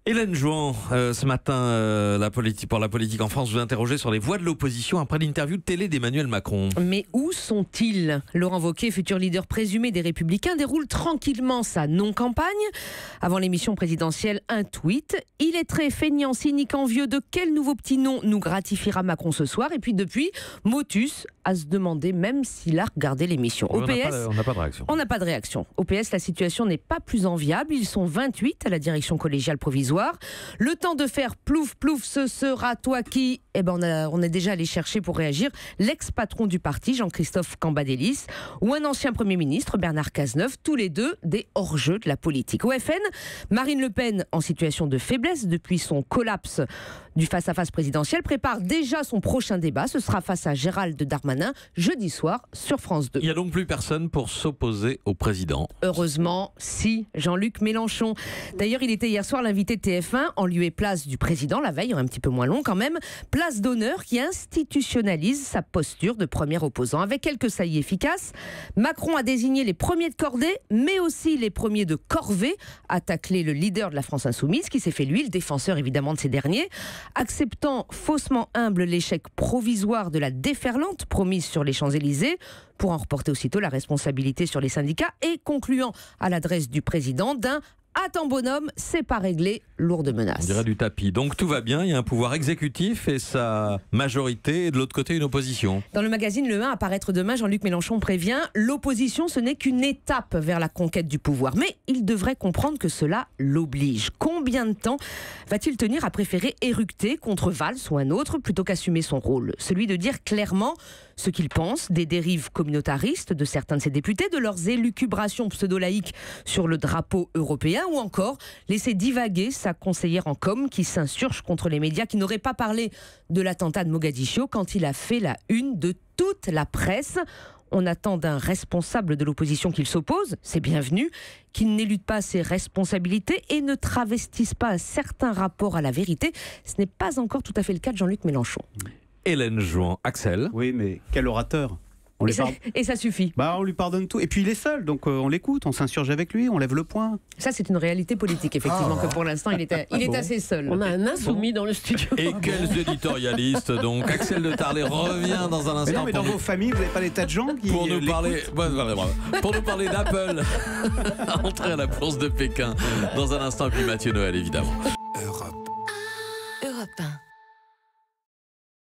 Hélène Jouan, ce matin, pour la politique en France, vous interrogez sur les voix de l'opposition après l'interview de télé d'Emmanuel Macron. Mais où sont-ils ? Laurent Wauquiez, futur leader présumé des Républicains, déroule tranquillement sa non-campagne. Avant l'émission présidentielle, un tweet. Il est très feignant, cynique, envieux. De quel nouveau petit nom nous gratifiera Macron ce soir ? Et puis depuis, motus à se demander même s'il a regardé l'émission. On n'a pas de réaction. On n'a pas de réaction. Au PS, la situation n'est pas plus enviable. Ils sont 28 à la direction collégiale provisoire. Le temps de faire plouf plouf, ce sera toi qui. On est déjà allé chercher pour réagir l'ex-patron du parti, Jean-Christophe Cambadélis, ou un ancien Premier ministre, Bernard Cazeneuve, tous les deux des hors-jeux de la politique. Au FN, Marine Le Pen, en situation de faiblesse depuis son collapse du face-à-face présidentiel, prépare déjà son prochain débat. Ce sera face à Gérald Darmanin, jeudi soir, sur France 2. Il n'y a donc plus personne pour s'opposer au président. Heureusement, si, Jean-Luc Mélenchon. D'ailleurs, il était hier soir l'invité de TF1 en lieu et place du président, la veille, un petit peu moins long quand même. Place d'honneur qui institutionnalise sa posture de premier opposant. Avec quelques saillies efficaces, Macron a désigné les premiers de cordée, mais aussi les premiers de corvée, à tacler le leader de la France Insoumise, qui s'est fait, lui, le défenseur évidemment de ces derniers, acceptant faussement humble l'échec provisoire de la déferlante promise sur les Champs-Élysées, pour en reporter aussitôt la responsabilité sur les syndicats, et concluant à l'adresse du président d'un « Attends bonhomme, c'est pas réglé », lourde menace. On dirait du tapis. Donc tout va bien, il y a un pouvoir exécutif et sa majorité, et de l'autre côté une opposition. Dans le magazine Le 1 à paraître demain, Jean-Luc Mélenchon prévient « L'opposition, ce n'est qu'une étape vers la conquête du pouvoir ». Mais il devrait comprendre que cela l'oblige. Combien de temps va-t-il tenir à préférer éructer contre Valls ou un autre plutôt qu'assumer son rôle ? Celui de dire clairement ce qu'il pense des dérives communautaristes de certains de ses députés, de leurs élucubrations pseudo-laïques sur le drapeau européen, ou encore laisser divaguer sa conseillère en com qui s'insurge contre les médias qui n'auraient pas parlé de l'attentat de Mogadiscio quand il a fait la une de toute la presse. On attend d'un responsable de l'opposition qu'il s'oppose, c'est bienvenu, qu'il n'élude pas ses responsabilités et ne travestisse pas un certain rapport à la vérité. Ce n'est pas encore tout à fait le cas de Jean-Luc Mélenchon. Hélène Jouan, Axel. Oui, mais quel orateur. Et ça suffit. On lui pardonne tout. Et puis il est seul, donc on l'écoute, on s'insurge avec lui, on lève le poing. Ça, c'est une réalité politique, effectivement, que pour l'instant, il est assez seul. On a un insoumis dans le studio. Et quels éditorialistes, donc. Axel de Tarlet revient dans un instant. Mais non, mais dans vos familles, vous n'avez pas des tas de gens qui pour nous parler d'Apple. Entrée à la bourse de Pékin dans un instant, puis Mathieu Noël, évidemment.